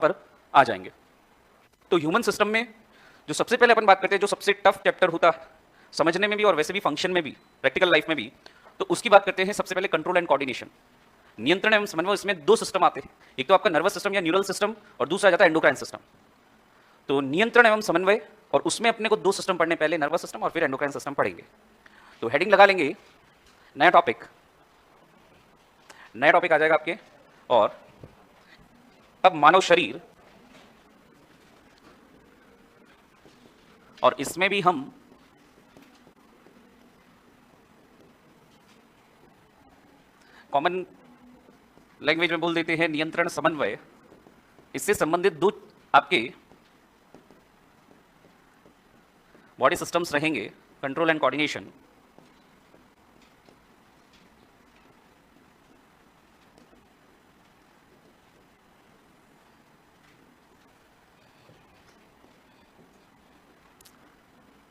पर आ जाएंगे। तो ह्यूमन सिस्टम में जो सबसे पहले अपन बात करते हैं, जो सबसे टफ चैप्टर होता है समझने में भी और वैसे भी फंक्शन में भी, प्रैक्टिकल लाइफ में भी, तो उसकी बात करते हैं सबसे पहले कंट्रोल एंड कोऑर्डिनेशन, नियंत्रण एवं समन्वय। इसमें दो सिस्टम आते हैं, एक तो आपका नर्वस सिस्टम या न्यूरल सिस्टम और दूसरा जाता है एंडोक्राइन सिस्टम। तो नियंत्रण एवं समन्वय, और उसमें अपने को दो सिस्टम पढ़ने, पहले नर्वस सिस्टम और फिर एंडोक्राइन सिस्टम पढ़ेंगे। तो हेडिंग लगा लेंगे नया टॉपिक आ जाएगा आपके। और अब मानव शरीर, और इसमें भी हम कॉमन लैंग्वेज में बोल देते हैं नियंत्रण समन्वय। इससे संबंधित दो आपके बॉडी सिस्टम्स रहेंगे, कंट्रोल एंड कोऑर्डिनेशन।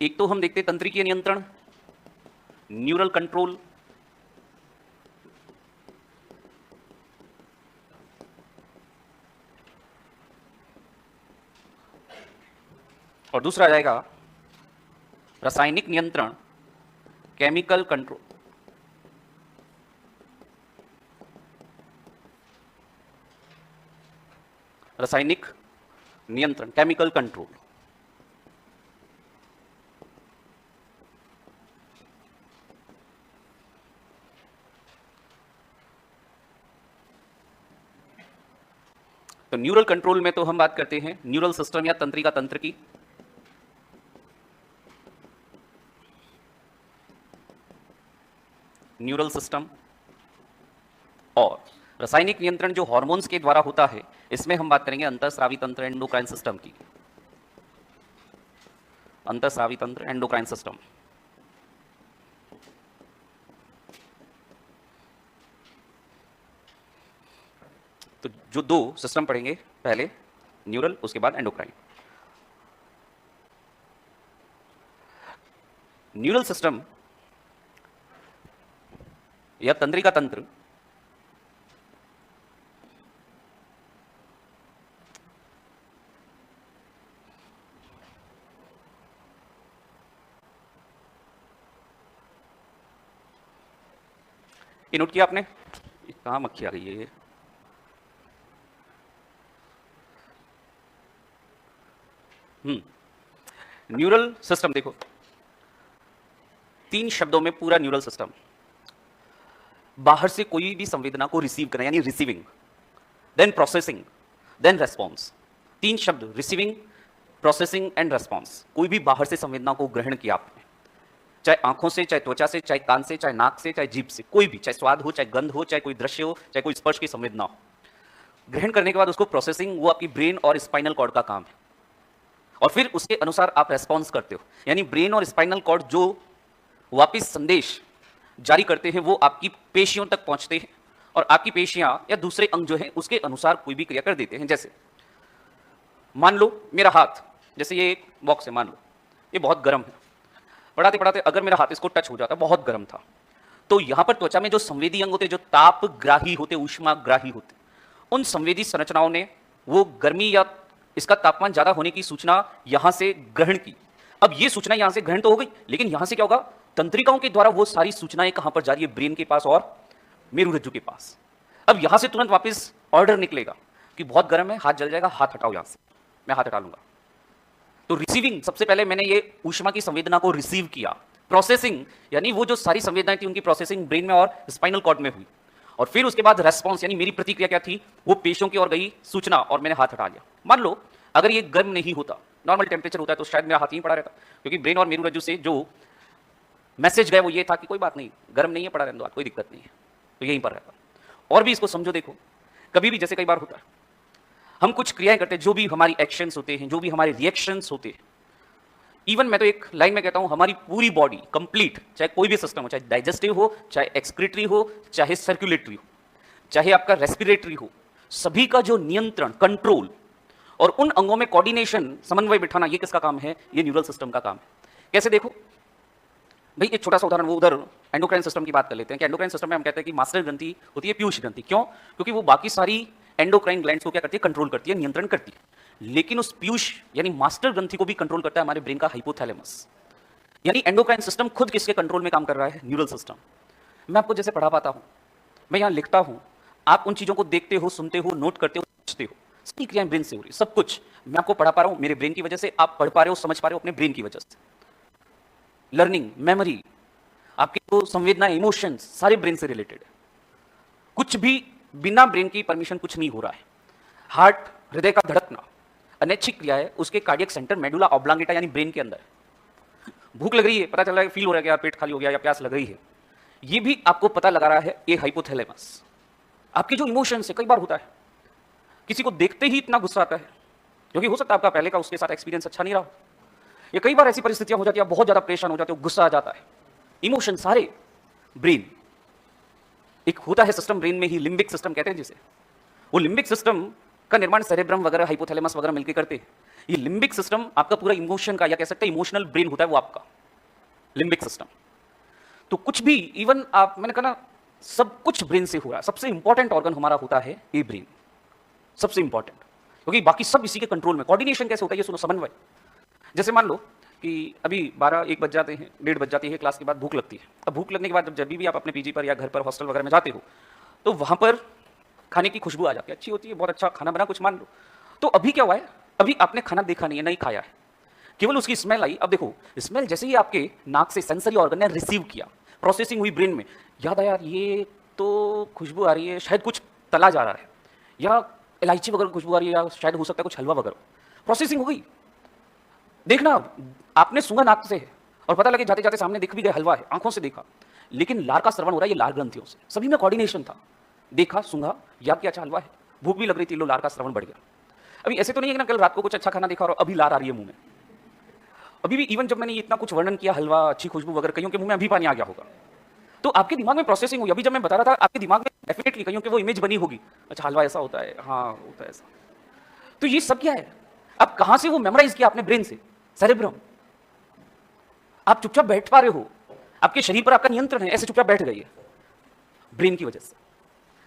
एक तो हम देखते हैं तंत्रिकीय नियंत्रण, न्यूरल कंट्रोल, और दूसरा आ जाएगा रासायनिक नियंत्रण, केमिकल कंट्रोल। रासायनिक नियंत्रण, केमिकल कंट्रोल। तो न्यूरल कंट्रोल में तो हम बात करते हैं न्यूरल सिस्टम या तंत्रिका तंत्र की। न्यूरल सिस्टम, और रासायनिक नियंत्रण जो हार्मोन्स के द्वारा होता है, इसमें हम बात करेंगे अंतःस्रावी तंत्र, एंडोक्राइन सिस्टम की। अंतःस्रावी तंत्र, एंडोक्राइन सिस्टम। तो जो दो सिस्टम पढ़ेंगे, पहले न्यूरल, उसके बाद एंडोक्राइन। न्यूरल सिस्टम या तंत्रिका तंत्र ये नोट किया आपने? कहां मक्खी आ रही है ये? न्यूरल सिस्टम देखो, तीन शब्दों में पूरा न्यूरल सिस्टम। बाहर से कोई भी संवेदना को रिसीव करना, यानी receiving, then processing, then response. तीन शब्द, रिसीविंग, प्रोसेसिंग एंड रेस्पॉन्स। कोई भी बाहर से संवेदना को ग्रहण किया आपने, चाहे आंखों से, चाहे त्वचा से, चाहे कान से, चाहे नाक से, चाहे जीभ से, कोई भी, चाहे स्वाद हो, चाहे गंध हो, चाहे कोई दृश्य हो, चाहे कोई स्पर्श की संवेदना हो, ग्रहण करने के बाद उसको प्रोसेसिंग, वो आपकी ब्रेन और स्पाइनल कॉर्ड का काम है। और फिर उसके अनुसार आप रेस्पॉन्स करते हो, यानी ब्रेन और स्पाइनल कॉर्ड जो वापिस संदेश जारी करते हैं वो आपकी पेशियों तक पहुंचते हैं, और आपकी पेशियां या दूसरे अंग जो है उसके अनुसार कोई भी क्रिया कर देते हैं। जैसे मान लो मेरा हाथ, जैसे ये एक बॉक्स है, मान लो ये बहुत गर्म है, पढ़ाते पढ़ाते अगर मेरा हाथ इसको टच हो जाता, बहुत गर्म था, तो यहां पर त्वचा में जो संवेदी अंग होते, जो तापग्राही होते, ऊष्माग्राही होते, उन संवेदी संरचनाओं ने वो गर्मी या इसका तापमान ज्यादा होने की सूचना यहां से ग्रहण की। अब ये सूचना यहां से ग्रहण तो हो गई, लेकिन यहां से क्या होगा, तंत्रिकाओं के द्वारा वो सारी सूचनाएं कहां पर जा रही है, ब्रेन के पास और मेरुरज्जु के पास। अब यहां से तुरंत वापस ऑर्डर निकलेगा कि बहुत गर्म है, हाथ जल जाएगा, हाथ हटाओ यहां से, मैं हाथ हटा लूंगा। तो रिसीविंग, सबसे पहले मैंने ये ऊष्मा की संवेदना को रिसीव किया। प्रोसेसिंग, यानी वो जो सारी संवेदनाएं थी उनकी प्रोसेसिंग ब्रेन में और स्पाइनल कॉर्ड में हुई। और फिर उसके बाद रेस्पॉन्स, यानी मेरी प्रतिक्रिया क्या थी, वो पेशियों की ओर गई सूचना और मैंने हाथ हटा लिया। मान लो अगर ये गर्म नहीं होता, नॉर्मल टेम्परेचर होता है, तो शायद मेरा हाथ ही पड़ा रहता, क्योंकि ब्रेन और मेरुरज्जु से जो मैसेज गया वो ये था कि कोई बात नहीं, गर्म नहीं है, पड़ा रहने दो, कोई दिक्कत नहीं है, तो यहीं पर रहता। और भी इसको समझो, देखो कभी भी जैसे कई बार होता है हम कुछ क्रियाएं करते हैं, जो भी हमारी एक्शंस होते हैं, जो भी हमारे रिएक्शंस होते हैं, इवन मैं तो एक लाइन में कहता हूं, हमारी पूरी बॉडी कंप्लीट, चाहे कोई भी सिस्टम हो, चाहे डाइजेस्टिव हो, चाहे एक्सक्रीटरी हो, चाहे सर्कुलेटरी हो, चाहे आपका रेस्पिरेटरी हो, सभी का जो नियंत्रण, कंट्रोल और उन अंगों में कोऑर्डिनेशन, समन्वय बिठाना, ये किसका काम है, ये न्यूरल सिस्टम का काम है। कैसे देखो भाई, एक छोटा सा उदाहरण, वो उधर एंडोक्राइन सिस्टम की बात कर लेते हैं कि एंडोक्राइन सिस्टम में हम कहते हैं कि मास्टर ग्रंथि होती है पीयूष ग्रंथि। क्यों? क्योंकि वो बाकी सारी एंडोक्राइन ग्लैंड्स को क्या करती है, कंट्रोल करती है, नियंत्रण करती है। लेकिन उस पीयूष यानी मास्टर ग्रंथि को भी कंट्रोल करता है हमारे ब्रेन का हाइपोथैलेमस। यानी एंडोक्राइन सिस्टम खुद किसके कंट्रोल में काम कर रहा है, न्यूरल सिस्टम। मैं आपको जैसे पढ़ा पाता हूं, मैं यहां लिखता हूं, आप उन चीजों को देखते हो, सुनते हो, नोट करते हो, समझते हो, सभी क्रियाएं ब्रेन से हो रही, सब कुछ मैं आपको पढ़ा पा रहा हूं मेरे ब्रेन की वजह से, आप पढ़ पा रहे हो, समझ पा रहे हो अपने ब्रेन की वजह से। लर्निंग, मेमोरी, आपके जो संवेदना, इमोशंस, सारे ब्रेन से रिलेटेड है। कुछ भी बिना ब्रेन की परमिशन कुछ नहीं हो रहा है। हार्ट, हृदय का धड़कना, अनैच्छिक क्रिया है, उसके कार्डियक सेंटर मेडुला ऑब्लांगेटा यानी ब्रेन के अंदर है। भूख लग रही है, पता चल रहा है, फील हो रहा है कि यार पेट खाली हो गया या प्यास लग रही है, ये भी आपको पता लगा रहा है ये हाइपोथैलेमस। आपके जो इमोशंस है, कई बार होता है किसी को देखते ही इतना गुस्सा आता है, क्योंकि हो सकता है आपका पहले का उसके साथ एक्सपीरियंस अच्छा नहीं रहा, ये कई बार ऐसी परिस्थितियां हो जाती है, बहुत ज्यादा परेशान हो जाते हो, गुस्सा आ जाता है, इमोशन सारे ब्रेन। एक होता है सिस्टम ब्रेन में ही, लिम्बिक सिस्टम कहते हैं जिसे, वो लिम्बिक सिस्टम का निर्माण सेरेब्रम वगैरह, हाइपोथैलेमस वगैरह मिलकर करते हैं। ये लिम्बिक सिस्टम आपका पूरा इमोशन का, या कह सकते हैं इमोशनल ब्रेन होता है वो आपका लिम्बिक सिस्टम। तो कुछ भी, इवन आप, मैंने कहा ना, सब कुछ ब्रेन से हुआ है। सबसे इंपॉर्टेंट ऑर्गन हमारा होता है ये ब्रेन, सबसे इंपॉर्टेंट, क्योंकि बाकी सब इसी के कंट्रोल में। कोऑर्डिनेशन कैसे होता है ये सुनो, समन्वय। जैसे मान लो कि अभी 12-1 बज जाते हैं, 1:30 बज जाती है, क्लास के बाद भूख लगती है। अब भूख लगने के बाद जब भी आप अपने पीजी पर या घर पर हॉस्टल वगैरह में जाते हो, तो वहां पर खाने की खुशबू आ जाती है, अच्छी होती है, बहुत अच्छा खाना बना कुछ मान लो। तो अभी क्या हुआ है, अभी आपने खाना देखा नहीं है, नहीं खाया है, केवल उसकी स्मेल आई। अब देखो, स्मेल जैसे ही आपके नाक से सेंसरी ऑर्गन ने रिसीव किया, प्रोसेसिंग हुई ब्रेन में, याद आया यार ये तो खुशबू आ रही है, शायद कुछ तला जा रहा है, या इलायची वगैरह खुशबू आ रही है, या शायद हो सकता है कुछ हलवा वगैरह, प्रोसेसिंग हो गई। देखना, आपने सूंघा नाक से और पता लगे जाते जाते सामने दिख भी गया हलवा है, आंखों से देखा, लेकिन लार का श्रवण हो रहा है, ये लार ग्रंथियों से, सभी में कोऑर्डिनेशन था। देखा, सूंघा, याद किया अच्छा हलवा है, भूख भी लग रही थी, लो लार का श्रवण बढ़ गया। अभी ऐसे तो नहीं है कि ना कल रात को कुछ अच्छा खाना देखा और अभी लार आ रही है मुंह में। अभी भी इवन जब मैंने इतना कुछ वर्णन किया, हलवा, अच्छी खुशबू वगैरह, कईयों के मुंह में अभी पानी आ गया होगा। तो आपके दिमाग में प्रोसेसिंग हुई। अभी जब मैं बता रहा था, आपके दिमाग में डेफिनेटली कईयों के वो इमेज बनी होगी, अच्छा हलवा ऐसा होता है, हाँ होता है ऐसा। तो ये सब क्या है, अब कहां से वो मेमोराइज किया आपने ब्रेन से, सेरेब्रम। आप चुपचाप बैठ पा रहे हो, आपके शरीर पर आपका नियंत्रण है, ऐसे चुपचाप बैठ गई है ब्रेन की वजह से।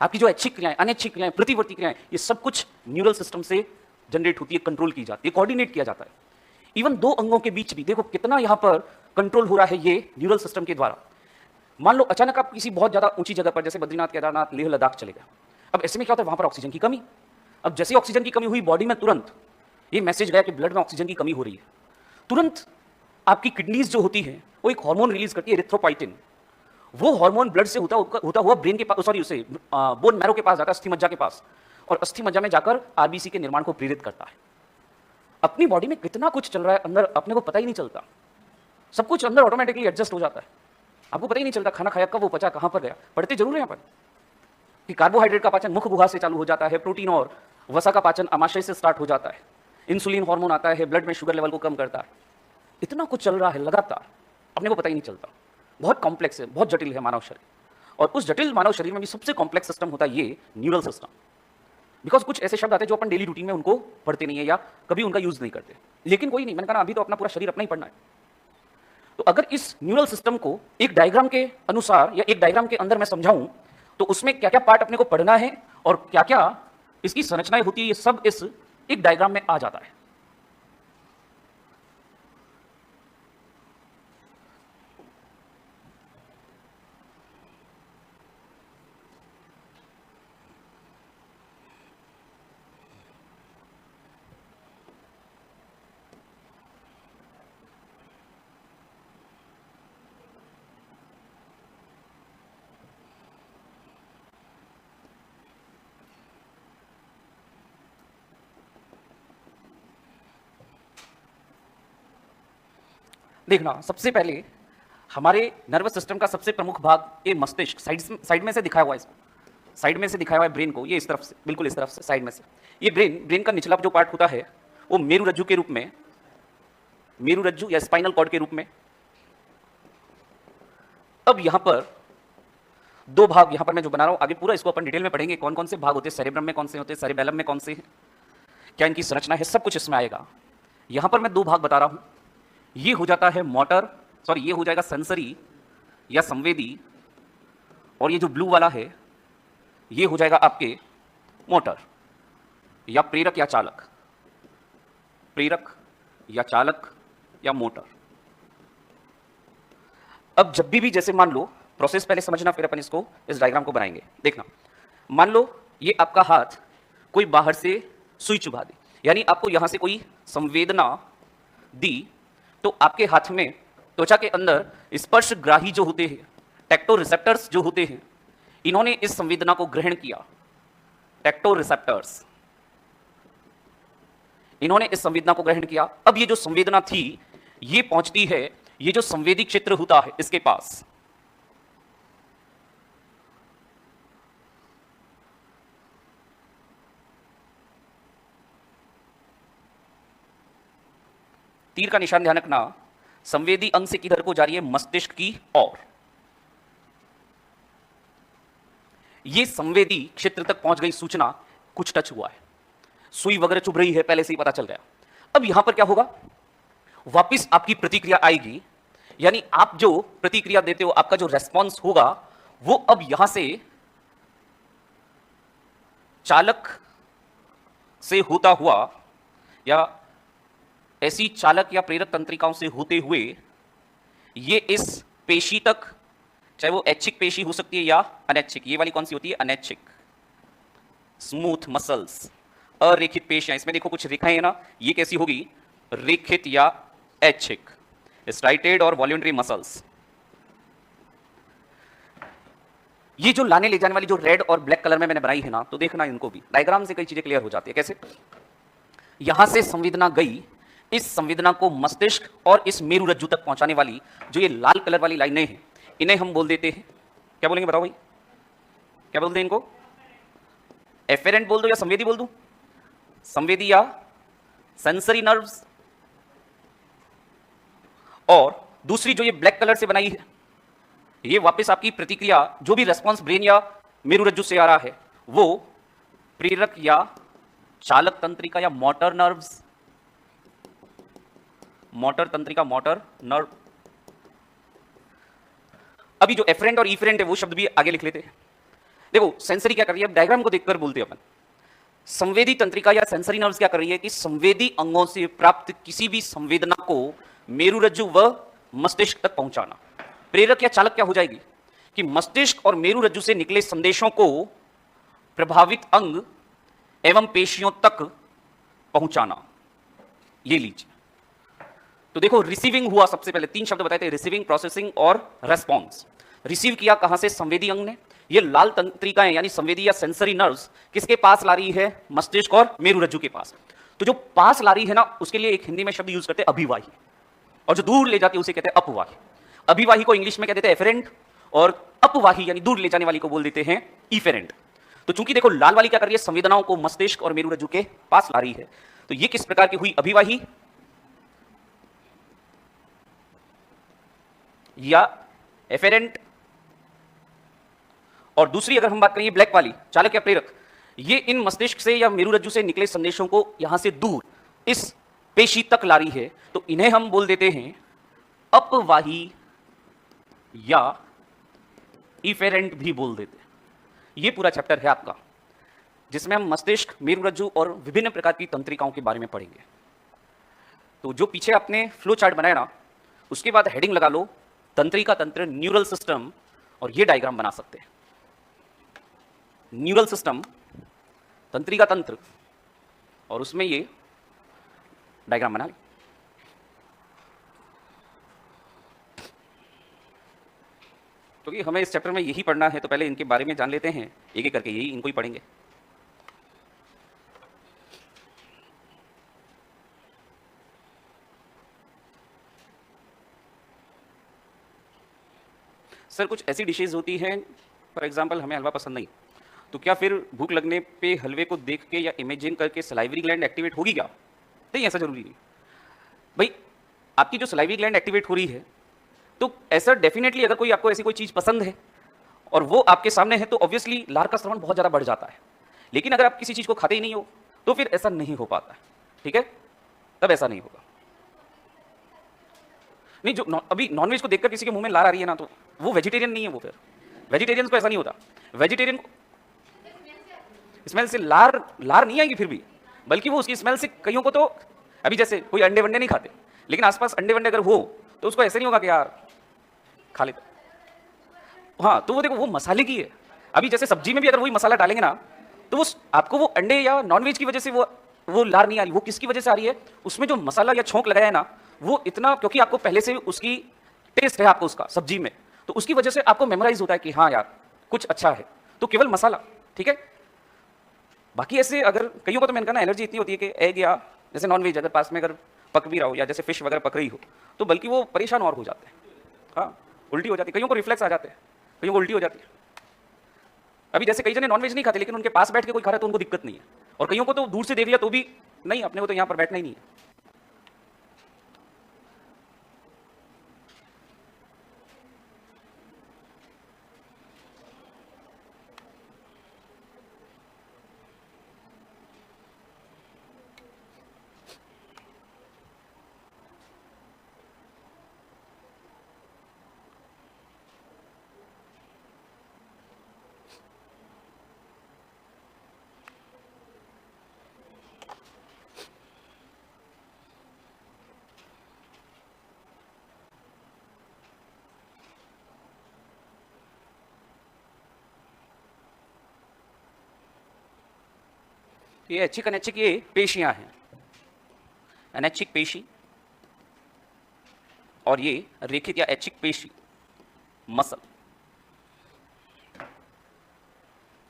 आपकी जो ऐच्छिक क्रियाएं, अनैच्छिक क्रियाएं, प्रतिवर्ती क्रियाएं, ये सब कुछ न्यूरल सिस्टम से जनरेट होती है, कंट्रोल की जाती है, कोऑर्डिनेट किया जाता है। इवन दो अंगों के बीच भी देखो कितना यहां पर कंट्रोल हो रहा है ये न्यूरल सिस्टम के द्वारा। मान लो अचानक आप किसी बहुत ज्यादा ऊंची जगह पर, जैसे बद्रीनाथ, केदारनाथ, लेह लद्दाख चले गए। अब ऐसे में क्या होता है, वहां पर ऑक्सीजन की कमी। अब जैसे ऑक्सीजन की कमी हुई बॉडी में, तुरंत ये मैसेज गया कि ब्लड में ऑक्सीजन की कमी हो रही है। तुरंत आपकी किडनीज जो होती है वो एक हार्मोन रिलीज करती है, एरिथ्रोपाइटिन। वो हार्मोन ब्लड से होता हुआ ब्रेन के पास, सॉरी उसे बोन मैरो के पास जाता है, अस्थि मज्जा के पास, और अस्थि मज्जा में जाकर आरबीसी के निर्माण को प्रेरित करता है। अपनी बॉडी में कितना कुछ चल रहा है अंदर, अपने को पता ही नहीं चलता। सब कुछ अंदर ऑटोमेटिकली एडजस्ट हो जाता है, आपको पता ही नहीं चलता। खाना खाया कब, वो पचा कहां पर गया। पढ़ते जरूर है यहाँ पर कि कार्बोहाइड्रेट का पाचन मुख गुहा से चालू हो जाता है, प्रोटीन और वसा का पाचन आमाशय से स्टार्ट हो जाता है, इंसुलिन हार्मोन आता है, ब्लड में शुगर लेवल को कम करता है। इतना कुछ चल रहा है लगातार, अपने को पता ही नहीं चलता। बहुत कॉम्प्लेक्स है, बहुत जटिल है मानव शरीर, और उस जटिल मानव शरीर में भी सबसे कॉम्प्लेक्स सिस्टम होता है ये न्यूरल सिस्टम। बिकॉज कुछ ऐसे शब्द आते हैं जो अपन डेली रूटीन में उनको पढ़ते नहीं है या कभी उनका यूज नहीं करते, लेकिन कोई नहीं, मैंने कहा अभी तो अपना पूरा शरीर अपना ही पढ़ना है। तो अगर इस न्यूरल सिस्टम को एक डायग्राम के अनुसार या एक डायग्राम के अंदर मैं समझाऊं, तो उसमें क्या क्या पार्ट अपने को पढ़ना है और क्या क्या इसकी संरचनाएं होती है, ये सब इस एक डायग्राम में आ जाता है। देखना, सबसे पहले हमारे नर्वस सिस्टम का सबसे प्रमुख भाग ये मस्तिष्क, साइड में से दिखाया हुआ है, इसको साइड में से दिखाया हुआ है ब्रेन को, ये इस तरफ से, बिल्कुल इस तरफ से, साइड में से। ये ब्रेन का निचला जो पार्ट होता है वो मेरुरज्जु के रूप में, मेरुरज्जु या स्पाइनल कॉर्ड के रूप में। अब यहां पर दो भाग, यहां पर मैं जो बना रहा हूं, आगे पूरा इसको अपन डिटेल में पढ़ेंगे, कौन कौन से भाग होते हैं, सेरेब्रम में कौन से होते हैं, सेरेबेलम में कौन से हैं, क्या इनकी संरचना है, सब कुछ इसमें आएगा। यहां पर मैं दो भाग बता रहा हूं, ये हो जाता है मोटर, सॉरी ये हो जाएगा सेंसरी या संवेदी, और ये जो ब्लू वाला है ये हो जाएगा आपके मोटर। या प्रेरक या चालक, प्रेरक या चालक या मोटर। अब जब भी जैसे मान लो, प्रोसेस पहले समझना फिर अपन इसको इस डायग्राम को बनाएंगे। देखना, मान लो ये आपका हाथ कोई बाहर से सुई चुभा दी, यानी आपको यहां से कोई संवेदना दी, तो आपके हाथ में त्वचा के अंदर स्पर्शग्राही जो होते हैं, टेक्टो रिसेप्टर्स जो होते हैं, इन्होंने इस संवेदना को ग्रहण किया। टेक्टो रिसेप्टर्स, इन्होंने इस संवेदना को ग्रहण किया। अब ये जो संवेदना थी ये पहुंचती है, ये जो संवेदी क्षेत्र होता है इसके पास, तीर का निशान ध्यान रखना, संवेदी अंग से किधर को जा रही है? मस्तिष्क की ओर। ये संवेदी क्षेत्र तक पहुंच गई सूचना, कुछ टच हुआ है, सुई वगैरह चुभ रही है, पहले से ही पता चल गया। अब यहां पर क्या होगा? वापिस आपकी प्रतिक्रिया आएगी, यानी आप जो प्रतिक्रिया देते हो, आपका जो रेस्पॉन्स होगा, वो अब यहां से चालक से होता हुआ या ऐसी चालक या प्रेरक तंत्रिकाओं से होते हुए ये इस पेशी तक, चाहे वो ऐच्छिक पेशी हो सकती है या अनैच्छिक, ये वाली कौन सी होती है? अनैच्छिक, स्मूथ मसल्स, अरेखित पेशियां, इसमें देखो कुछ रेखाएं है ना, ये कैसी होगी? रेखित या ऐच्छिक, स्ट्राइटेड और वॉल्यूंटरी मसल्स। ये जो लाने ले जाने वाली जो रेड और ब्लैक कलर में मैंने बनाई है ना, तो देखना इनको भी, डायग्राम से कई चीजें क्लियर हो जाती है। कैसे? यहां से संवेदना गई, इस संवेदना को मस्तिष्क और इस मेरुरज्जु तक पहुंचाने वाली जो ये लाल कलर वाली लाइनें हैं, इन्हें हम बोल देते हैं, क्या बोलेंगे बताओ भाई? क्या बोलते हैं इनको? एफेरेंट बोल दो या संवेदी बोल दूं? संवेदी या सेंसरी नर्व्स। और दूसरी जो ये ब्लैक कलर से बनाई है, ये वापस आपकी प्रतिक्रिया, जो भी रेस्पॉन्स ब्रेन या मेरुरज्जु से आ रहा है, वो प्रेरक या चालक तंत्रिका या मोटर नर्व्स, मोटर तंत्रिका, मोटर नर्व। अभी जो एफरेंट और इफरेंट है वो शब्द भी आगे लिख लेते हैं। देखो सेंसरी क्या कर रही है, डायग्राम को देखकर बोलते हैं अपन। संवेदी तंत्रिका या सेंसरी नर्व्स क्या कर रही है कि संवेदी अंगों से प्राप्त किसी भी संवेदना को मेरुरज्जु व मस्तिष्क तक पहुंचाना। प्रेरक या चालक क्या हो जाएगी कि मस्तिष्क और मेरुरज्जु से निकले संदेशों को प्रभावित अंग एवं पेशियों तक पहुंचाना। ये लीजिए, तो देखो रिसीविंग हुआ, सबसे पहले तीन शब्द बताए थे, रिसीविंग, प्रोसेसिंग और रेस्पॉन्स। रिसीव किया कहां से? संवेदी अंग ने। ये लाल तंत्रिकाएं यानी संवेदी या सेंसरी नर्व्स किसके पास ला रही है? मस्तिष्क और मेरुरज्जु के पास। तो जो पास ला रही है ना, उसके लिए एक हिंदी में शब्द यूज करते हैं अभिवाही, और जो दूर ले जाती है उसे कहते हैं अपवाही। अभिवाही को इंग्लिश में कहते हैं एफेरेंट, और अपवाही यानी दूर ले जाने वाली को बोल देते हैं इफेरेंट। तो चूंकि देखो लाल वाली क्या कर रही है? संवेदनाओं को मस्तिष्क और मेरुरज्जु के पास ला रही है, तो ये किस प्रकार की हुई? अभिवाही या एफेरेंट। और दूसरी अगर हम बात करें ब्लैक वाली, चालक या प्रेरक, ये इन मस्तिष्क से या मेरुरज्जु से निकले संदेशों को यहां से दूर इस पेशी तक ला रही है, तो इन्हें हम बोल देते हैं अपवाही या इफेरेंट भी बोल देते हैं। ये पूरा चैप्टर है आपका, जिसमें हम मस्तिष्क, मेरुरज्जु और विभिन्न प्रकार की तंत्रिकाओं के बारे में पढ़ेंगे। तो जो पीछे आपने फ्लो चार्ट बनाया ना, उसके बाद हेडिंग लगा लो तंत्रिका तंत्र, न्यूरल सिस्टम, और ये डायग्राम बना सकते हैं। न्यूरल सिस्टम, तंत्रिका तंत्र, और उसमें ये डायग्राम बना ली। क्योंकि हमें इस चैप्टर में यही पढ़ना है, तो पहले इनके बारे में जान लेते हैं एक एक करके, यही इनको ही पढ़ेंगे। सर कुछ ऐसी डिशेज होती हैं, फॉर एग्जांपल हमें हलवा पसंद नहीं, तो क्या फिर भूख लगने पे हलवे को देख के या इमेजिन करके सलाइवरी ग्लैंड एक्टिवेट होगी क्या? नहीं, ऐसा जरूरी नहीं भाई। आपकी जो सलाइवरी ग्लैंड एक्टिवेट हो रही है, तो ऐसा डेफिनेटली अगर कोई आपको ऐसी कोई चीज़ पसंद है और वो आपके सामने है, तो ऑब्वियसली लार का स्रावन बहुत ज़्यादा बढ़ जाता है। लेकिन अगर आप किसी चीज़ को खाते ही नहीं हो, तो फिर ऐसा नहीं हो पाता है, ठीक है? तब ऐसा नहीं होगा। नहीं, जो अभी नॉनवेज को देखकर किसी के मुंह में लार आ रही है ना, तो वो वेजिटेरियन नहीं है। वो फिर वेजिटेरियंस को ऐसा नहीं होता। वेजिटेरियन को स्मेल से लार नहीं आएगी फिर भी, बल्कि वो उसकी स्मेल से कईयों को तो, अभी जैसे कोई अंडे वंडे नहीं खाते, लेकिन आसपास अंडे वंडे अगर हो तो उसको ऐसे नहीं होगा कि यार खा लेते। हाँ, तो वो देखो वो मसाले की है। अभी जैसे सब्जी में भी अगर वही मसाला डालेंगे ना, तो वो आपको वो अंडे या नॉनवेज की वजह से वो लार नहीं आ रही, वो किसकी वजह से आ रही है? उसमें जो मसाला या छोंक लगाया है ना, वो इतना, क्योंकि आपको पहले से उसकी टेस्ट है आपको उसका सब्जी में, तो उसकी वजह से आपको मेमोराइज होता है कि हाँ यार कुछ अच्छा है, तो केवल मसाला, ठीक है। बाकी ऐसे अगर कईयों को तो मैंने कहा ना एलर्जी इतनी होती है कि एग या जैसे नॉनवेज अगर पास में अगर पक भी रहा हो या जैसे फिश वगैरह पक रही हो, तो बल्कि वो परेशान और हो जाते हैं। हाँ, उल्टी हो जाती है, कईयों को रिफ्लेक्स आ जाते हैं, कईयों को उल्टी हो जाती है। अभी जैसे कई जने नॉनवेज नहीं खाते, लेकिन उनके पास बैठ के कोई खा रहा है तो उनको दिक्कत नहीं है, और कईयों को तो दूर से देख लिया तो भी नहीं, अपने को तो यहाँ पर बैठना ही नहीं है। ये ऐच्छिक अनैच्छिक ये पेशियां हैं, अनैच्छिक पेशी और ये रेखित या ऐच्छिक पेशी मसल।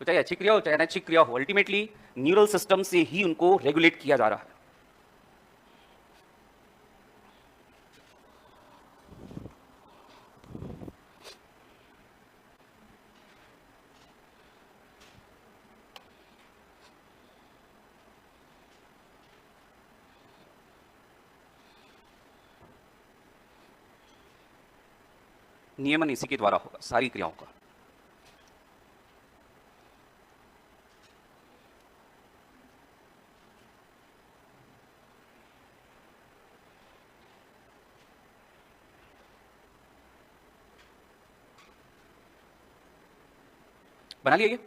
तो चाहे ऐच्छिक क्रिया हो चाहे अनैच्छिक क्रिया हो, अल्टीमेटली न्यूरल सिस्टम से ही उनको रेगुलेट किया जा रहा है। नियमन इसी के द्वारा होगा सारी क्रियाओं का। बना लिया ये?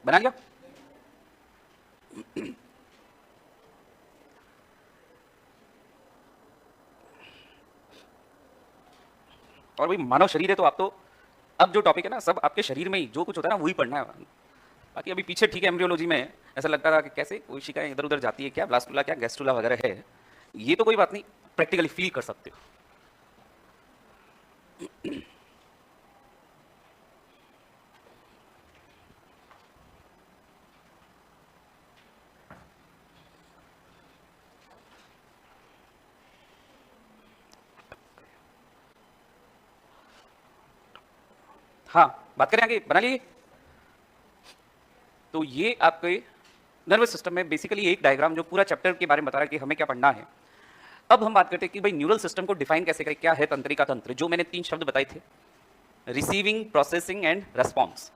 बना लिया? और भाई मानव शरीर है तो आप तो, अब जो टॉपिक है ना सब आपके शरीर में ही जो कुछ होता है ना वही पढ़ना है। बाकी अभी पीछे ठीक है एम्ब्रियोलॉजी में ऐसा लगता था कि कैसे कोशिकाएं इधर उधर जाती है, क्या ब्लास्टुला क्या गैस्ट्रुला वगैरह है, ये तो कोई बात नहीं, प्रैक्टिकली फील कर सकते हो। हाँ, बात करें आगे, बना लिए? तो ये आपके नर्वस सिस्टम में बेसिकली एक डायग्राम जो पूरा चैप्टर के बारे में बता रहा है कि हमें क्या पढ़ना है। अब हम बात करते हैं कि भाई न्यूरल सिस्टम को डिफाइन कैसे करें, क्या है तंत्रिका तंत्र, जो मैंने 3 शब्द बताए थे, रिसीविंग, प्रोसेसिंग एंड रेस्पॉन्स।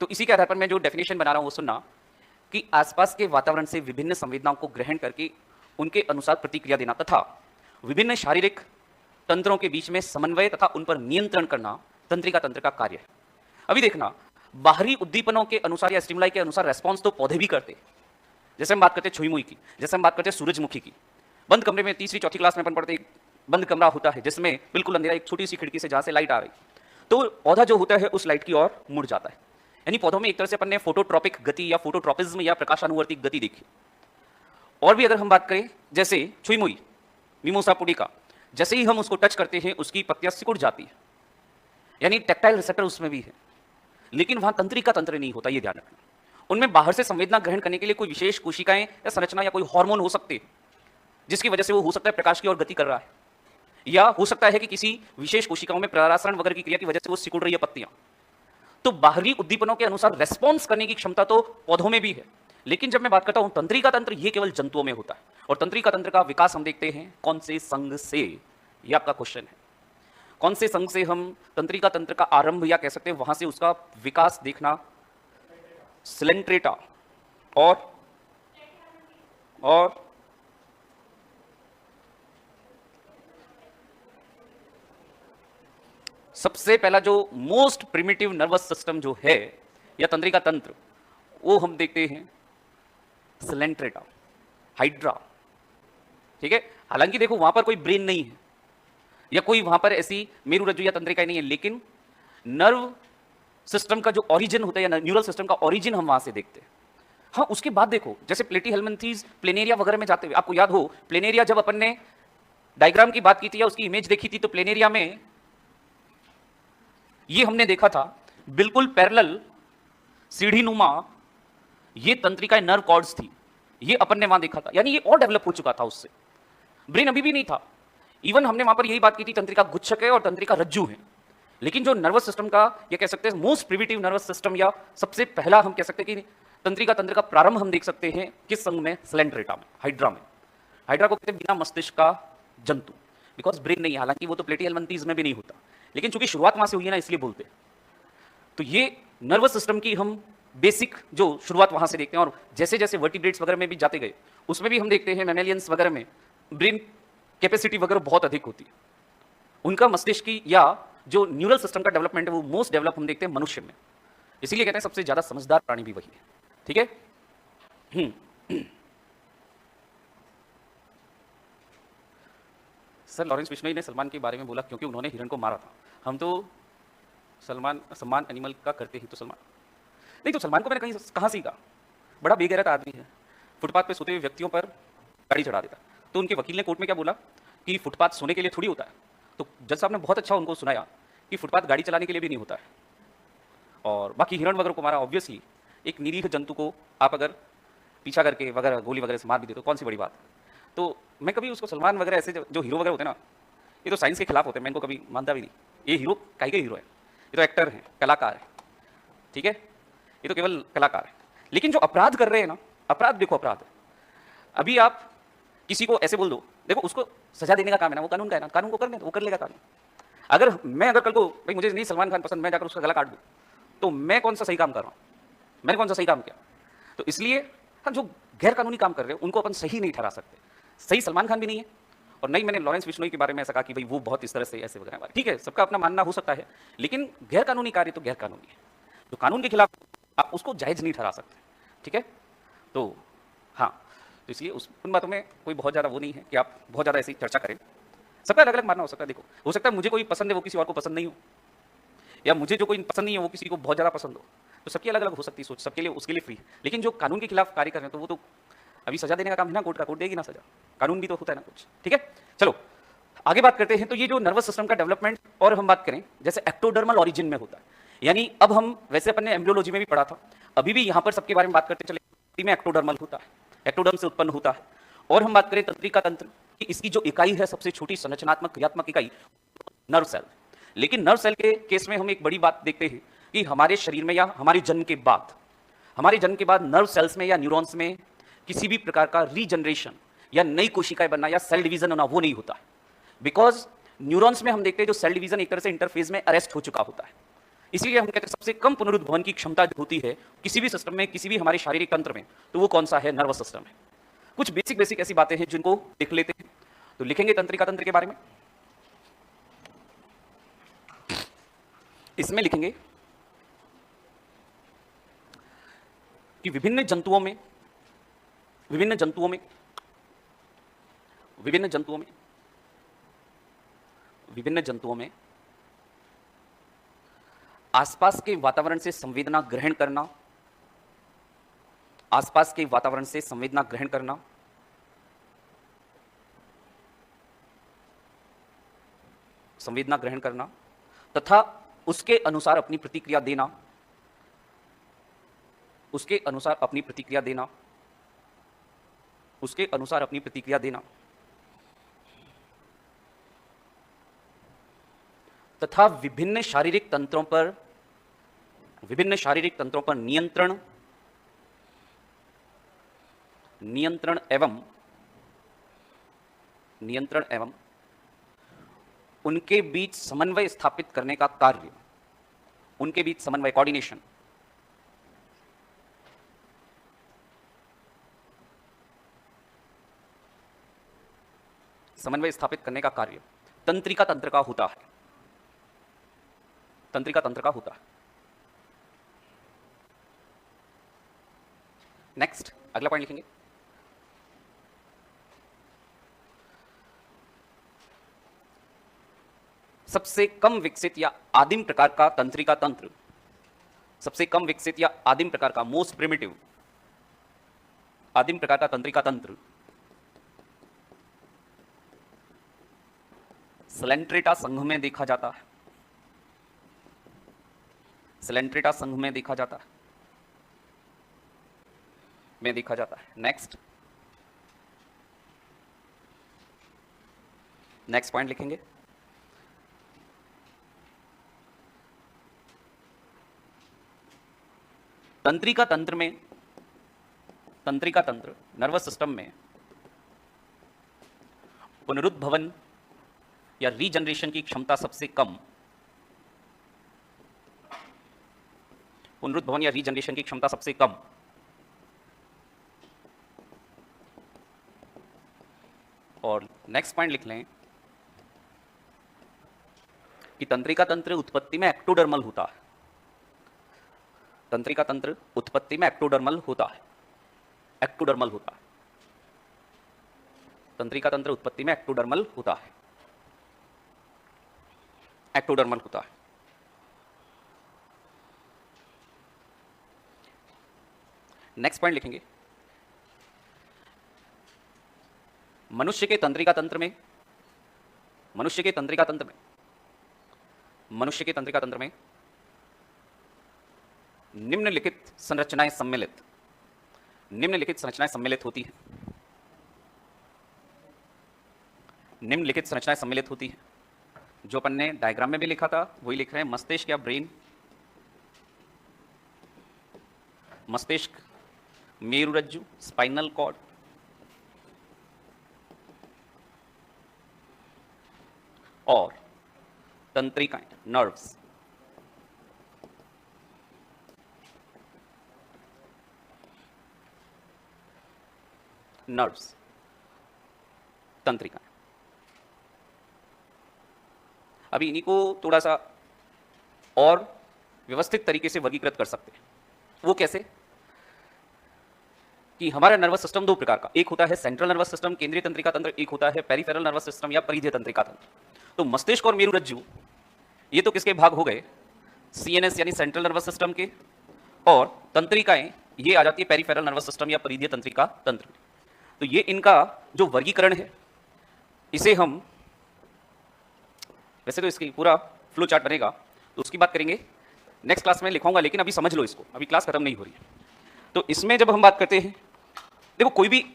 तो इसी के आधार पर मैं जो डेफिनेशन बना रहा हूँ वो सुनना कि आसपास के वातावरण से विभिन्न संवेदनाओं को ग्रहण करके उनके अनुसार प्रतिक्रिया देना तथा विभिन्न शारीरिक तंत्रों के बीच में समन्वय तथा उन पर नियंत्रण करना तंत्रिका तंत्र का कार्य है। अभी देखना, बाहरी उद्दीपनों के अनुसार या स्टिमुलाई के अनुसार रेस्पॉन्स तो पौधे भी करते, जैसे हम बात करते हैं छुई मुई की, जैसे हम बात करते हैं सूरजमुखी की। बंद कमरे में तीसरी चौथी क्लास में अपन पढ़ते, बंद कमरा होता है जिसमें बिल्कुल अंधेरा, एक छोटी सी खिड़की से जहाँ से लाइट आ रही, तो पौधा जो होता है उस लाइट की ओर मुड़ जाता है। यानी पौधों में एक तरह से अपन ने फोटोट्रॉपिक गति या फोटोट्रॉपिज्म या प्रकाशानुवर्ती गति देखी। और भी अगर हम बात करें जैसे छुई मुई मिमोसा पुडिका, जैसे ही हम उसको टच करते हैं उसकी पत्तियां सिकुड़ जाती है, यानी टैक्टाइल रिसेप्टर उसमें भी है। लेकिन वहां तंत्रिका तंत्र नहीं होता, ये ध्यान रखना। उनमें बाहर से संवेदना ग्रहण करने के लिए कोई विशेष कोशिकाएं या संरचना या कोई हार्मोन हो सकते हैं, जिसकी वजह से वो हो सकता है प्रकाश की ओर गति कर रहा है, या हो सकता है कि किसी विशेष कोशिकाओं में परागण वगैरह की क्रिया की वजह से वो सिकुड़ रही है पत्तियां। तो बाहरी उद्दीपनों के अनुसार रेस्पॉन्स करने की क्षमता तो पौधों में भी है, लेकिन जब मैं बात करता हूं तंत्रिका तंत्र, ये केवल जंतुओं में होता है। और तंत्रिका तंत्र का विकास हम देखते हैं कौन से संघ से, ये आपका क्वेश्चन है। कौन से संघ से हम तंत्रिका तंत्र का आरंभ या कह सकते हैं वहां से उसका विकास देखना? सिलेंट्रेटा और सबसे पहला जो मोस्ट प्रिमिटिव नर्वस सिस्टम जो है या तंत्रिका तंत्र, वो हम देखते हैं सिलेंट्रेटा, हाइड्रा। ठीक है, हालांकि देखो वहां पर कोई ब्रेन नहीं है या कोई वहां पर ऐसी मेरुरज्जु या तंत्रिका नहीं है, लेकिन नर्व सिस्टम का जो ओरिजिन होता है या न्यूरल सिस्टम का ओरिजिन हम वहां से देखते हैं। हाँ, उसके बाद देखो जैसे प्लेटीहेल्मिन्थीज प्लेनेरिया वगैरह में जाते हुए, आपको याद हो प्लेनेरिया जब अपन ने डायग्राम की बात की थी या उसकी इमेज देखी थी, तो प्लेनेरिया में ये हमने देखा था बिल्कुल पैरेलल सीढ़ी नुमा ये तंत्रिका नर्व कॉर्ड्स थी, ये अपन ने वहां देखा था, यानी ये और डेवलप हो चुका था उससे। ब्रेन अभी भी नहीं था। इवन हमने वहां पर यही बात की थी तंत्रिका गुच्छक है और तंत्रिका रज्जु है, लेकिन जो नर्वस सिस्टम का ये कह सकते हैं मोस्ट प्रिमिटिव नर्वस सिस्टम या सबसे पहला हम कह सकते हैं कि तंत्रिका तंत्र का प्रारंभ हम देख सकते हैं किस संघ में? सिलेंट्रेटा में, हाइड्रा में। हाइड्रा को कहते हैं बिना मस्तिष्क का जंतु, बिकॉज ब्रेन नहीं है, हालांकि वो तो प्लेटीहेल्मिन्थीज में भी नहीं होता, लेकिन चूंकि शुरुआत वहां से हुई है ना, इसलिए बोलते हैं। तो ये नर्वस सिस्टम की हम बेसिक जो शुरुआत वहां से देखते हैं, और जैसे जैसे वर्टिब्रेट्स वगैरह में भी जाते गए उसमें भी हम देखते हैं मैमेलियंस वगैरह में ब्रेन कैपेसिटी वगैरह बहुत अधिक होती है। उनका मस्तिष्क की या जो न्यूरल सिस्टम का डेवलपमेंट है वो मोस्ट डेवलप हम देखते हैं मनुष्य में, इसीलिए कहते हैं सबसे ज्यादा समझदार प्राणी भी वही है। ठीक है। सर लॉरेंस बिश्नोई ने सलमान के बारे में बोला क्योंकि उन्होंने हिरण को मारा था। हम तो सम्मान एनिमल का करते ही तो सलमान नहीं, तो सलमान को मैंने कहाँ सीखा? बड़ा बेगैरत आदमी है, फुटपाथ पे सोते हुए व्यक्तियों पर गाड़ी चढ़ा देता। तो उनके वकील ने कोर्ट में क्या बोला कि फुटपाथ सोने के लिए थोड़ी होता है। तो जज साहब ने बहुत अच्छा उनको सुनाया कि फुटपाथ गाड़ी चलाने के लिए भी नहीं होता है। और बाकी हिरण वगैरह को मारा, ऑब्वियसली एक निरीह जंतु को आप अगर पीछा करके वगैरह गोली वगैरह से मार भी दे तो कौन सी बड़ी बात। तो मैं कभी उसको सलमान वगैरह ऐसे जो हीरो वगैरह होते हैं ना, ये तो साइंस के खिलाफ होते हैं, मैं इनको कभी मानता भी नहीं। ये हीरो काहे के हीरो है? ये तो एक्टर है, कलाकार है। ठीक है, ये तो केवल कलाकार है। लेकिन जो अपराध कर रहे हैं ना, अपराध देखो, अपराध अभी आप किसी को ऐसे बोल दो, देखो उसको सजा देने का काम है ना, वो कानून का है ना, कानून को करने दो, वो कर लेगा कानून। अगर कल को भाई मुझे नहीं सलमान खान पसंद, मैं जाकर उसका गला काट दूं, तो मैं कौन सा सही काम कर रहा हूं? मैंने कौन सा सही काम किया? तो इसलिए हम जो गैर कानूनी काम कर रहे हैं उनको अपन सही नहीं ठहरा सकते। सही सलमान खान भी नहीं है और नहीं मैंने लॉरेंस बिश्नोई के बारे में ऐसा कहा कि भाई वो बहुत इस तरह से ऐसे वगैरह। ठीक है, सबका अपना मानना हो सकता है, लेकिन गैर कानूनी कार्य तो गैर कानूनी है। जो कानून के खिलाफ आप उसको जायज नहीं ठहरा सकते। ठीक है, तो हाँ, तो इसलिए उन बातों में कोई बहुत ज़्यादा वो नहीं है कि आप बहुत ज़्यादा ऐसी चर्चा करें। सबका अलग अलग मानना हो सकता है। देखो, हो सकता है मुझे कोई पसंद है वो किसी और को पसंद नहीं हो, या मुझे जो कोई पसंद नहीं है वो किसी को बहुत ज़्यादा पसंद हो। तो सबकी अलग अलग हो सकती है सोच, सबके लिए उसके लिए फ्री है। लेकिन जो कानून के खिलाफ कार्य कर रहे हैं तो वो तो अभी सजा देने का काम है ना कोर्ट का, कोर्ट देगी ना सजा, कानून भी तो होता है ना कुछ। ठीक है, चलो आगे बात करते हैं। तो ये जो नर्वस सिस्टम का डेवलपमेंट, और हम बात करें जैसे एक्टोडर्मल ओरिजिन में होता है, यानी अब हम वैसे अपन ने एम्ब्रियोलॉजी में भी पढ़ा था, अभी भी यहाँ पर सबके बारे में बात करते चले में एक्टोडर्मल होता है, एक्टोडर्म से उत्पन्न होता है। और हम बात करें तंत्रिका तंत्र की, इसकी जो इकाई है सबसे छोटी संरचनात्मक क्रियात्मक इकाई नर्व सेल। लेकिन नर्व सेल के केस में हम एक बड़ी बात देखते हैं कि हमारे शरीर में या हमारे जन्म के बाद नर्व सेल्स में या न्यूरॉन्स में किसी भी प्रकार का रीजनरेशन या नई कोशिकाएं बनना या सेल डिवीजन होना वो नहीं होता है। बिकॉज न्यूरॉन्स में हम देखते हैं जो सेल डिवीजन एक तरह से इंटरफेज में अरेस्ट हो चुका होता है। इसलिए हम कहते हैं सबसे कम पुनरुद्भवन की क्षमता जो होती है किसी भी सिस्टम में, किसी भी हमारे शारीरिक तंत्र में, तो वो कौन सा है? नर्वस सिस्टम है। कुछ बेसिक ऐसी बातें हैं जिनको देख लेते हैं। तो लिखेंगे तंत्रिका तंत्र के बारे में, इसमें लिखेंगे कि विभिन्न जंतुओं में आसपास के वातावरण से संवेदना ग्रहण करना, तथा उसके अनुसार अपनी प्रतिक्रिया देना, उसके अनुसार अपनी प्रतिक्रिया देना, उसके अनुसार अपनी प्रतिक्रिया देना, तथा विभिन्न शारीरिक तंत्रों पर नियंत्रण एवं उनके बीच समन्वय स्थापित करने का कार्य, उनके बीच समन्वय, कोऑर्डिनेशन, समन्वय स्थापित करने का कार्य तंत्रिका तंत्र का होता है, तंत्रिका तंत्र का होता है। नेक्स्ट, अगला पॉइंट लिखेंगे। सबसे कम विकसित या आदिम प्रकार का तंत्रिका तंत्र, सबसे कम विकसित या आदिम प्रकार का, मोस्ट प्रिमिटिव आदिम प्रकार का तंत्रिका तंत्र सलेंट्रेटा संघ में देखा जाता है, सलेंट्रेटा संघ में देखा जाता है, नेक्स्ट पॉइंट लिखेंगे। तंत्रिका तंत्र नर्वस सिस्टम में पुनरुद्भवन या रीजनरेशन की क्षमता सबसे कम, पुनरुद्भवन या रीजनरेशन की क्षमता सबसे कम, और नेक्स्ट पॉइंट लिख लें कि तंत्रिका तंत्र उत्पत्ति में एक्टोडर्मल होता है, तंत्रिका तंत्र उत्पत्ति में एक्टोडर्मल होता है, एक्टोडर्मल होता है, तंत्रिका तंत्र उत्पत्ति में एक्टोडर्मल होता है, एक्टोडर्मल होता है। नेक्स्ट पॉइंट लिखेंगे, मनुष्य के तंत्रिका तंत्र में निम्नलिखित संरचनाएं सम्मिलित होती हैं, निम्नलिखित संरचनाएं सम्मिलित होती हैं, जो अपन ने डायग्राम में भी लिखा था वही लिख रहे हैं। मस्तिष्क या ब्रेन, मस्तिष्क, मेरुरज्जु, स्पाइनल कॉर्ड, और तंत्रिकाएं, नर्व्स, तंत्रिकाएं। अभी इन्हीं को थोड़ा सा और व्यवस्थित तरीके से वर्गीकृत कर सकते हैं। वो कैसे? कि हमारा नर्वस सिस्टम दो प्रकार का, एक होता है सेंट्रल नर्वस सिस्टम, केंद्रीय तंत्रिका तंत्र, एक होता है पेरिफेरल नर्वस सिस्टम या परिधीय तंत्रिका तंत्र। तो मस्तिष्क और मेरुरज्जु ये तो किसके भाग हो गए? सीएनएस यानी सेंट्रल नर्वस सिस्टम के, और तंत्रिकाएं ये आ जाती है पेरिफेरल नर्वस सिस्टम या परिधीय तंत्रिका तंत्र। तो ये इनका जो वर्गीकरण है, इसे हम, वैसे तो इसकी पूरा फ्लो चार्ट बनेगा तो उसकी बात करेंगे नेक्स्ट क्लास में लिखाऊंगा, लेकिन अभी समझ लो इसको, अभी क्लास खत्म नहीं हो रही है। तो इसमें जब हम बात करते हैं, देखो कोई भी,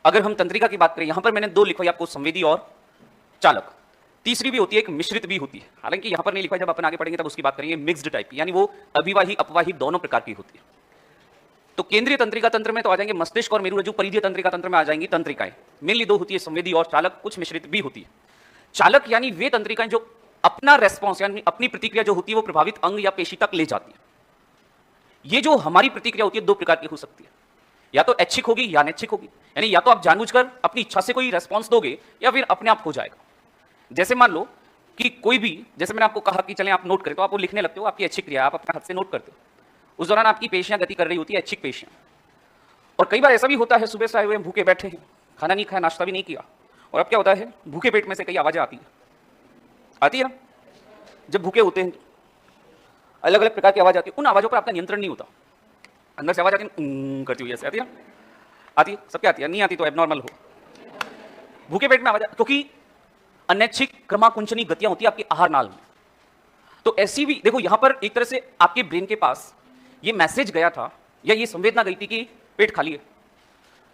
अगर हम तंत्रिका की बात करें, यहां पर मैंने दो लिखवाई आपको, संवेदी और चालक। तीसरी भी होती है, एक मिश्रित भी होती है, हालांकि यहां पर नहीं लिखा, जब अपन आगे पढ़ेंगे तब उसकी बात करेंगे। मिक्स्ड टाइप की, यानी वो अभिवाही अपवाही दोनों प्रकार की होती है। तो केंद्रीय तंत्रिका तंत्र में तो आ जाएंगे मस्तिष्क और मेरुरज्जु, परिधीय तंत्रिका तंत्र में आ जाएंगी तंत्रिकाएं। मेनली दो होती है, संवेदी और चालक, कुछ मिश्रित भी होती है। चालक यानी वे तंत्रिकाएं जो अपना रेस्पॉन्स यानी अपनी प्रतिक्रिया जो होती है वो प्रभावित अंग या पेशी तक ले जाती है। ये जो हमारी प्रतिक्रिया होती है दो प्रकार की हो सकती है, या तो ऐच्छिक होगी या अनैच्छिक होगी, यानी या तो आप जानबूझकर अपनी इच्छा से कोई रेस्पॉन्स दोगे या फिर अपने आप हो जाएगा। जैसे मान लो कि कोई भी, जैसे मैंने आपको कहा कि चलें आप नोट करें, तो आप वो लिखने लगते हो, आपकी ऐच्छिक क्रिया, आप अपने हाथ से नोट करते हो, उस दौरान आपकी पेशियां गति कर रही होती है, ऐच्छिक पेशियां। और कई बार ऐसा भी होता है, सुबह से आए हुए भूखे बैठे हैं, खाना नहीं खाया, नाश्ता भी नहीं किया, और अब क्या होता है, भूखे पेट में से कई आवाजें आती है ना। जब भूखे होते हैं अलग अलग प्रकार की आवाज आती है, उन आवाजों पर आपका नियंत्रण नहीं होता, अंदर से आवाज आती है करती हुई, ऐसे आती है ना, आती है, सबके आती है, नहीं आती तो एबनॉर्मल हो। भूखे पेट में आवाज, क्योंकि अनैच्छिक क्रमाकुंचनी गतियां होती है आपके आहार नाल में। तो ऐसी भी देखो, यहां पर एक तरह से आपके ब्रेन के पास ये मैसेज गया था या ये संवेदना गई थी कि पेट खाली है,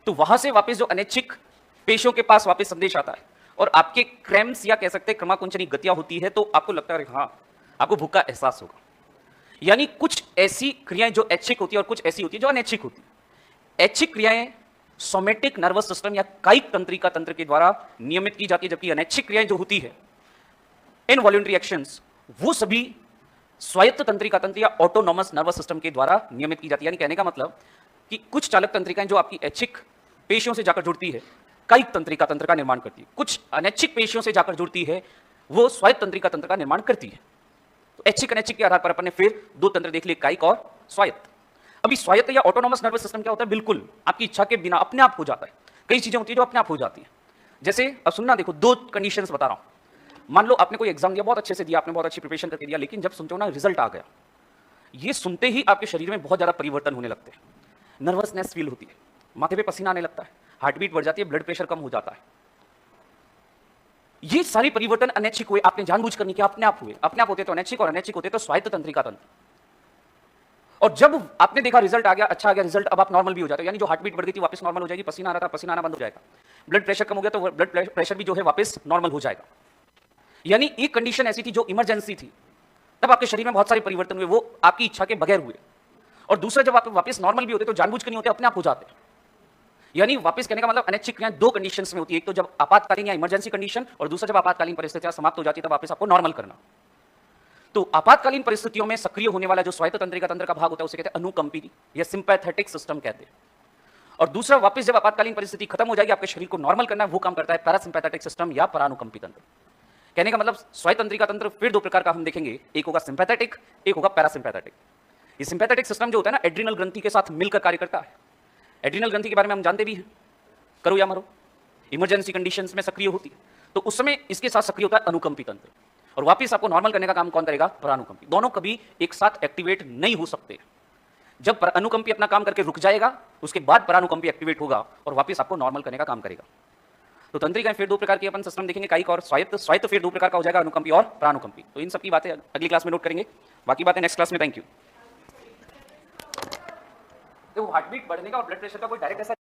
तो वहां से वापस जो अनैच्छिक पेशियों के पास वापस संदेश आता है और आपके क्रैम्प्स या कह सकते हैं क्रमाकुंचनी गतियां होती है, तो आपको लगता है अरे हाँ, आपको भूख का एहसास होगा। यानी कुछ ऐसी क्रियाएं जो ऐच्छिक होती है और कुछ ऐसी होती है जो अनैच्छिक होती है। ऐच्छिक क्रियाएं सोमेटिक नर्वस सिस्टम या कायिक तंत्रिका तंत्र के द्वारा नियमित की जाती है, जबकि अनैच्छिक क्रियाएं जो होती है इनवॉलंटरी एक्शंस, वो सभी स्वायत्त तंत्रिका तंत्र या ऑटोनॉमस नर्वस सिस्टम के द्वारा नियमित की जाती है। यानी कहने का मतलब कि कुछ चालक तंत्रिकाएं जो आपकी ऐच्छिक पेशियों से जाकर जुड़ती है, कायिक तंत्रिका तंत्र का निर्माण करती है, कुछ अनैच्छिक पेशियों से जाकर जुड़ती है, वो स्वायत्त तंत्रिका तंत्र का निर्माण करती है। तो ऐच्छिक अनैच्छिक के आधार पर अपन ने फिर दो तंत्र देख लिए, कायिक और स्वायत्त। अभी स्वायत्त या ऑटोनॉमस नर्वस सिस्टम क्या होता है? बिल्कुल आपकी इच्छा के बिना अपने आप हो जाता है। कई चीजें होती है जो अपने आप हो जाती है। जैसे अब सुनना, देखो दो कंडीशंस बता रहा हूं। मान लो आपने कोई एग्जाम दिया, बहुत अच्छे से दिया, आपने बहुत अच्छी प्रिपरेशन करके दिया, लेकिन जब सुनते हो ना रिजल्ट आ गया, ये सुनते ही आपके शरीर में बहुत ज्यादा परिवर्तन होने लगते हैं। नर्वसनेस फील होती है, माथे पे पसीना आने लगता है, हार्ट बीट बढ़ जाती है, ब्लड प्रेशर कम हो जाता है। ये सारे परिवर्तन अनैच्छिक हुए, आपने जानबूझकर नहीं किया, अपने आप हुए। अपने आप होते तो अनैच्छिक और अनैच्छिक होते तो स्वायत्त तंत्रिका तंत्र। और जब आपने देखा रिजल्ट आ गया, अच्छा आ गया रिजल्ट, अब आप नॉर्मल भी हो जाते हो। यानी जो हार्ट बीट बढ़ गई थी वापस नॉर्मल हो जाएगी, पसीना आ रहा था पसीना आना बंद हो जाएगा, ब्लड प्रेशर कम हो गया तो ब्लड प्रेशर भी जो है वापस नॉर्मल हो जाएगा। यानी एक कंडीशन ऐसी थी जो इमरजेंसी थी, तब आपके शरीर में बहुत सारे परिवर्तन हुए, वो आपकी इच्छा के बगैर हुए। और दूसरा, जब आप वापस नॉर्मल भी होते तो जानबूझकर नहीं होते, अपने आप हो जाते। यानी वापस कहने का मतलब अनैच्छिक क्रियाएं दो कंडीशंस में होती है, एक तो जब आपातकालीन या इमरजेंसी कंडीशन, और दूसरा जब आपातकालीन परिस्थितियां समाप्त हो जाती है तब वापस आपको नॉर्मल करना। तो आपातकालीन परिस्थितियों में सक्रिय होने वाला जो स्वायत्त तंत्रिका तंत्र का भाग होता है उसे कहते हैं अनुकंपी या सिंपैथेटिक सिस्टम कहते हैं। और दूसरा, वापस जब आपातकालीन परिस्थिति खत्म हो जाएगी, आपके शरीर को नॉर्मल करना है, वो काम करता है पैरासिम्पैथेटिक सिस्टम या परानुकंपी तंत्र। कहने का मतलब स्वायत्त तंत्रिका तंत्र फिर दो प्रकार का हम देखेंगे, एक होगा सिंपैथेटिक, एक होगा पैरासिम्पैथेटिक। ये सिंपैथेटिक सिस्टम जो होता है ना, एड्रिनल ग्रंथि के साथ मिलकर कार्य करता है। एड्रिनल ग्रंथि के बारे में हम जानते भी हैं, करो या मरो, इमरजेंसी कंडीशंस में सक्रिय होती है, तो उस समय इसके साथ सक्रिय होता है अनुकंपी तंत्र। और वापस आपको नॉर्मल करने का काम कौन करेगा? परानुकंपी। दोनों कभी एक साथ एक्टिवेट नहीं हो सकते। जब अनुकंपी अपना काम करके रुक जाएगा, उसके बाद परानुकंपी एक्टिवेट होगा और वापस आपको नॉर्मल करने का काम करेगा। तो तंत्रिकाएं फिर दो प्रकार की अपन सिस्टम देखेंगे, कायिक और स्वायत्त। स्वायत्त फिर दो प्रकार का हो जाएगा, अनुकंपी और परानुकंपी। तो इन सब की बातें अगली क्लास में नोट करेंगे, बाकी बातें नेक्स्ट क्लास में। Thank you. देखो हार्ट बीट बढ़ने का और ब्लड प्रेशर का कोई डायरेक्ट ऐसा